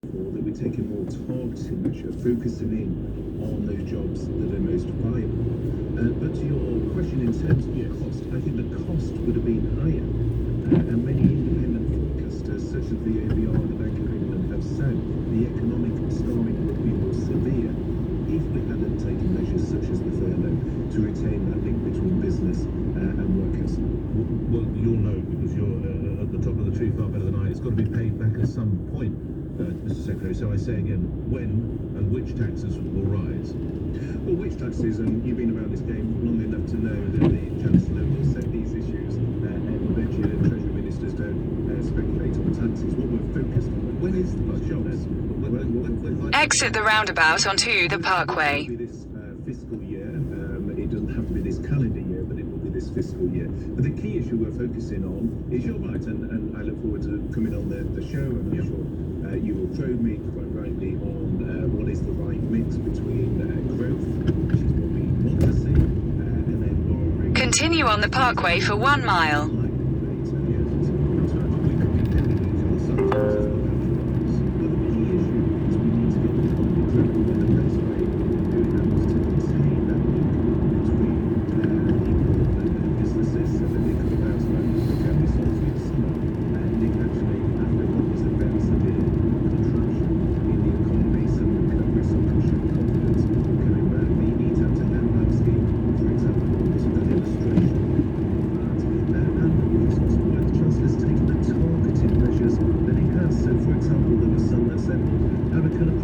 that we take a more targeted measure, focusing in on those jobs that are most viable. But to your question in terms of cost, I think the cost would have been higher. And many independent forecasters, such as the ABR and the Bank of England, have said the economic scarring would be more severe if we hadn't taken measures such as the furlough to retain that link between business and workers. Well, you'll know because you're at the top of the tree far better than I. It's got to be paid back at some point, Mr. Secretary. So I say again, when and which taxes will rise? Well, which taxes, and you've been around this game long enough to know that the Chancellor will set these issues and budget and Treasury ministers don't speculate on taxes. What we're focused on, when is the budget? Exit the roundabout onto the Parkway. It will be this fiscal year. It doesn't have to be this calendar year, but it will be this fiscal year. But the key issue we're focusing on is, you're right, and I look forward to coming on the show, and I'm sure you will probe me quite rightly on what is the right mix between growth, which is what we want to see, and then borrowing. Continue on the Parkway for 1 mile.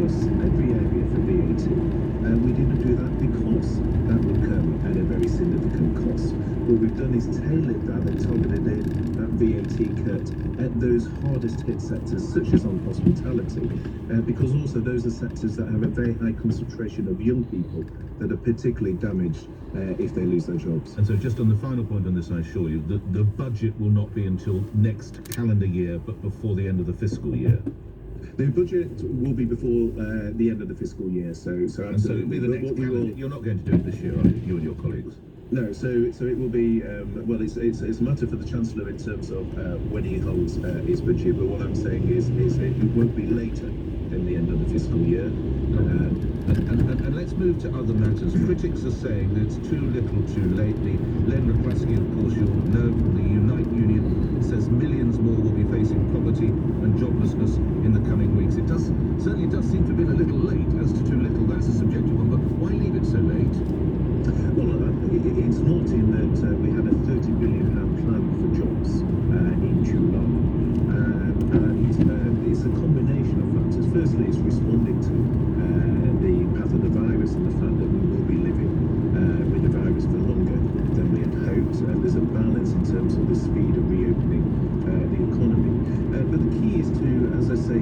Every area for VAT. We didn't do that because that would come at a very significant cost. What we've done is tailored that and targeted that VAT cut at those hardest hit sectors, such as on hospitality, because also those are sectors that have a very high concentration of young people that are particularly damaged if they lose their jobs. And so just on the final point on this, I assure you, the budget will not be until next calendar year, but before the end of the fiscal year. The budget will be before the end of the fiscal year, so absolutely. And so it'll be the next calendar. You're not going to do it this year, are you? You and your colleagues? No, so it will be. Well, it's a matter for the Chancellor in terms of when he holds his budget. But what I'm saying is it won't be later than the end of the fiscal year. And let's move to other matters. Critics are saying that it's too little, too late. The Len McCluskey, of course, you'll know from the Unite Union, says millions more will be facing poverty and joblessness in the coming weeks. It certainly does seem to have been a little late. As to too little, that's a subjective one, but why leave it so late? Well, it's not in that we had a £30 billion plan for jobs in July, and it's a combination of factors. Firstly, it's responding to the path of the virus and the fact that we will be living with the virus for longer than we had hoped. There's a balance in terms of the speed of reopening the economy. But the key is to, as I say,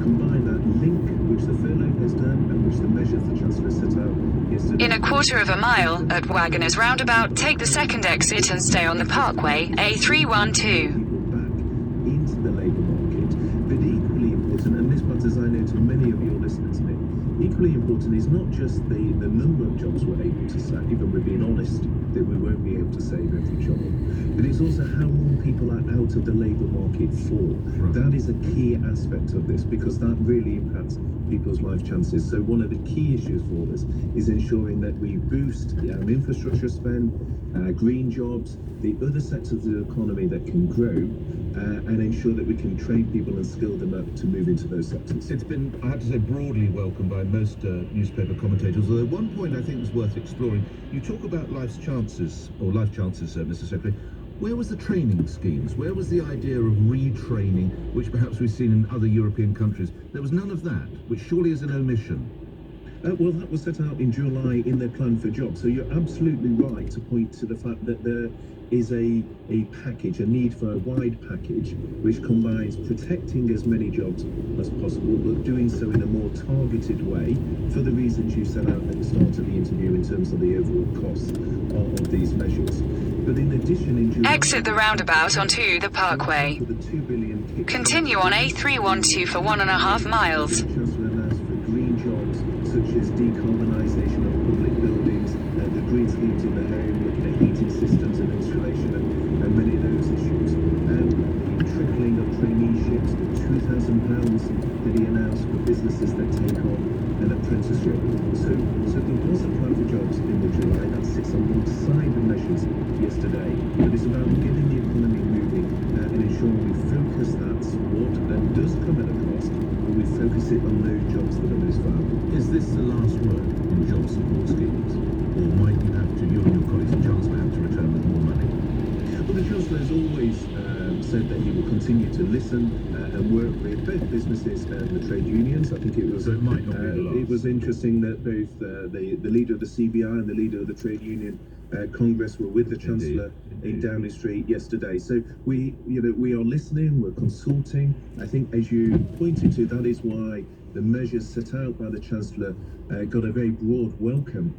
combine that link which the furlough has done and which the measures the Chancellor set out yesterday. In a quarter of a mile at Wagoners Roundabout, take the second exit and stay on the Parkway, A312. People back into the labour market. But equally important, and this matters I know to many of your listeners, Nick, equally important is not just the number of jobs we're able to save, and we're being honest that we won't be able to save every job, but it's also how long people are out of the labour market for. Right. That is a key aspect of this, because that really impacts people's life chances. So one of the key issues for us is ensuring that we boost infrastructure spend, green jobs, the other sectors of the economy that can grow, and ensure that we can train people and skill them up to move into those sectors. It's been, I have to say, broadly welcomed by most newspaper commentators, although one point I think is worth exploring. You talk about life chances, Mr. Secretary. Where was the training schemes? Where was the idea of retraining, which perhaps we've seen in other European countries? There was none of that, which surely is an omission. Well, that was set out in July in their plan for jobs. So you're absolutely right to point to the fact that there is a package, a need for a wide package, which combines protecting as many jobs as possible, but doing so in a more targeted way for the reasons you set out at the start of the interview in terms of the overall cost of these measures. But in addition, in July, Exit the roundabout onto the Parkway. the £2 billion Continue on A312 for 1.5 miles. The Chancellor announced for green jobs such as decarbonisation of public buildings, the green schemes in the home, looking at heating systems and installation, and many of those issues. The trickling of traineeships, the 2,000 that he announced for businesses that take on an apprenticeship. So there was a plan for jobs in the July that sits alongside the measures yesterday. But it's about getting the economy moving and ensuring we focus that support that does come at a cost, but we focus it on those jobs that are most viable. Is this the last word in job support schemes? Or might you have to, you and your colleagues, the Chancellor, have to return with more money? Well, the Chancellor has always said that he will continue to listen and work with both businesses and the trade unions. I think it was. So it might not be the last. It was interesting that both the leader of the CBI and the leader of the trade union Congress were with the Chancellor in Downing Street yesterday. So we are listening, we're consulting. I think, as you pointed to, that is why the measures set out by the Chancellor got a very broad welcome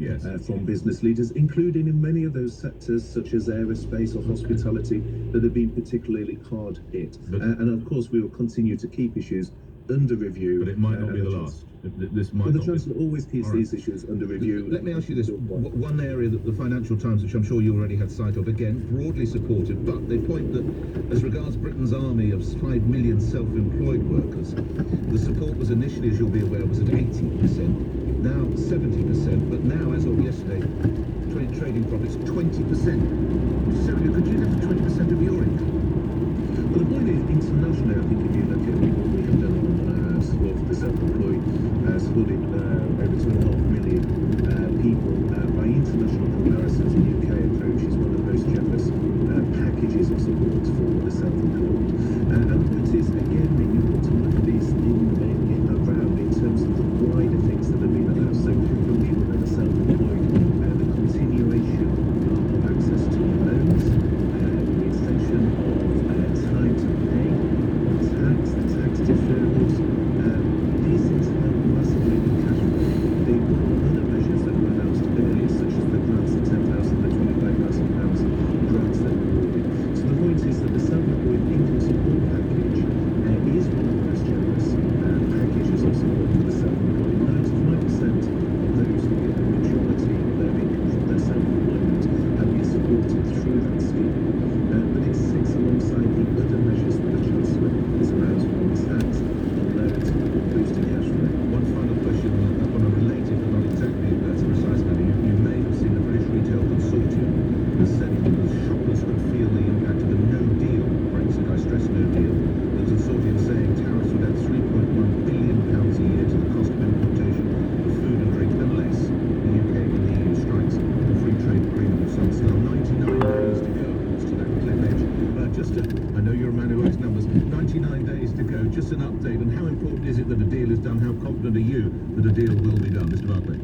from business leaders, including in many of those sectors such as aerospace or hospitality that have been particularly hard hit. And of course, we will continue to keep issues under review. But it might not be the last. This might well, the not Chancellor be. always keeps these issues under review. Let me ask you this. One area that the Financial Times, which I'm sure you already had sight of, again, broadly supported, but they point that as regards Britain's army of 5 million self-employed workers, the support was initially, as you'll be aware, was at 80%, now 70%, but now, as of yesterday, trading profits 20%. So could you lift 20% of your income? Well, the point is, internationally, I think if you look at what we have done on support for the self-employed, supported over 2.5 million people. By international comparisons, the UK approach is one of the most generous packages of support for the self-employed. And the point is, again, that you want to look at these around in terms of the wider things that have been announced. So for people that are self-employed, the continuation of access to loans, the extension of time to pay, the tax deferrals, these things help massively with cash flow. They were other measures that were announced earlier, such as the grants, the £10,000, the £25,000 grants that were awarded. So the point is that the self-employed income support package is one of the most generous packages of support for the self-employed. 95% of those who get the majority of their income from their self-employment have been supported through that scheme. But it sits alongside the other measures that the Chancellor has announced on tax, on loans, on boosting cash flow. One final question on a related but not exactly as precise matter. You may have seen the British Retail Consortium has said that the shoppers could feel the impact of a no-deal Brexit. I stress no deal. The consortium saying tariffs would add £3.1 billion a year to the cost of importation of food and drink unless the UK and the EU strikes a free trade agreement of some style. 99 days to go. To that pledge. I know you're a man who likes numbers. 99 days to go. Just an update on how important is it that a deal is done? How confident are you that a deal will be done, Mr. Barclay?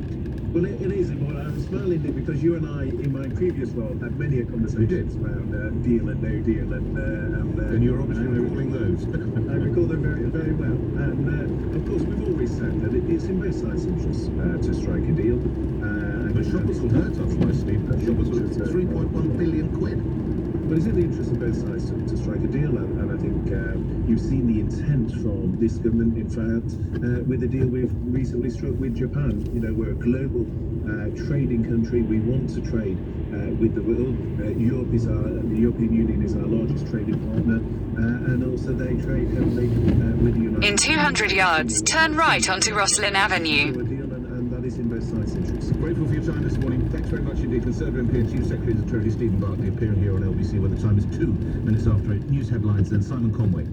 Well, it is important. I'm smiling because you and I, in my previous role, had many conversations around deal and no deal, and you're obviously recalling those. I recall them very, very well. And of course, we've always said that it's in both sides' interests to strike a deal. But shoppers will hurt otherwise, Steve. Shoppers will 3.1 billion quid. But it's in the interest of both sides to strike a deal, and I think you've seen the intent from this government, in fact, with the deal we've recently struck with Japan. You know, we're a global trading country. We want to trade with the world. The European Union is our largest trading partner, and also they trade heavily with the United States. In 200 yards, turn right onto Rosslyn Avenue. And that is in both sides' interests. Grateful for your time this morning. Thanks very much indeed. Conservative MP and Chief Secretary of the Treasury, Stephen Barclay, appearing here on LBC where the time is 2 minutes after 8. News headlines, then Simon Conway.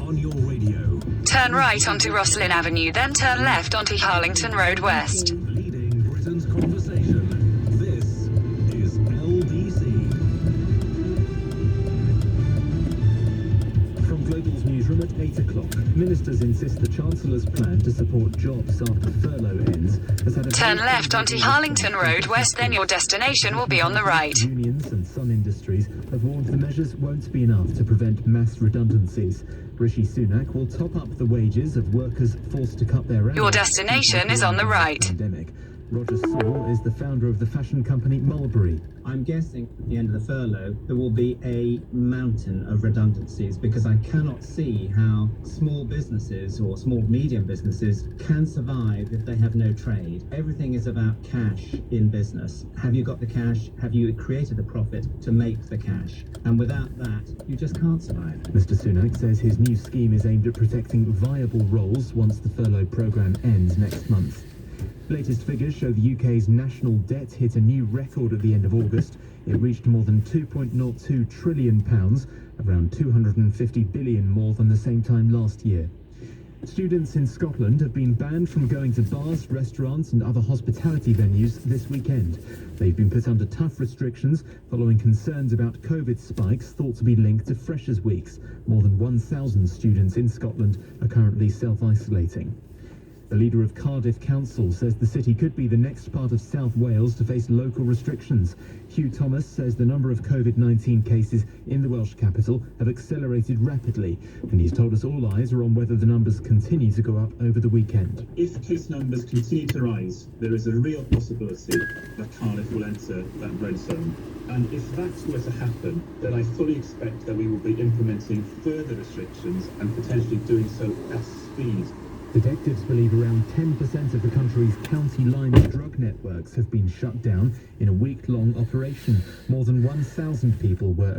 On your radio. Turn right onto Rosslyn Avenue, then turn left onto Harlington Road West. Leading Britain's conversation. This is LBC. From Global's newsroom at 8 o'clock, ministers insist the Chancellor's plan to support jobs after furlough ends has had a... Turn left onto Harlington Road West, then your destination will be on the right. Unions and some industries have warned the measures won't be enough to prevent mass redundancies. Rishi Sunak will top up the wages of workers forced to cut their hours. Your destination is on the right. Pandemic. Roger Saul is the founder of the fashion company Mulberry. I'm guessing at the end of the furlough there will be a mountain of redundancies, because I cannot see how small businesses or small medium businesses can survive if they have no trade. Everything is about cash in business. Have you got the cash? Have you created the profit to make the cash? And without that, you just can't survive. Mr Sunak says his new scheme is aimed at protecting viable roles once the furlough programme ends next month. Latest figures show the UK's national debt hit a new record at the end of August. It reached more than £2.02 trillion, around 250 billion more than the same time last year. Students in Scotland have been banned from going to bars, restaurants and other hospitality venues this weekend. They've been put under tough restrictions following concerns about COVID spikes thought to be linked to Freshers' Weeks. More than 1,000 students in Scotland are currently self-isolating. The leader of Cardiff Council says the city could be the next part of South Wales to face local restrictions. Hugh Thomas says the number of COVID-19 cases in the Welsh capital have accelerated rapidly, and he's told us all eyes are on whether the numbers continue to go up over the weekend. If case numbers continue to rise, there is a real possibility that Cardiff will enter that red zone. And if that's were to happen, then I fully expect that we will be implementing further restrictions and potentially doing so at speed. Detectives believe around 10% of the country's county line drug networks have been shut down in a week-long operation. More than 1,000 people were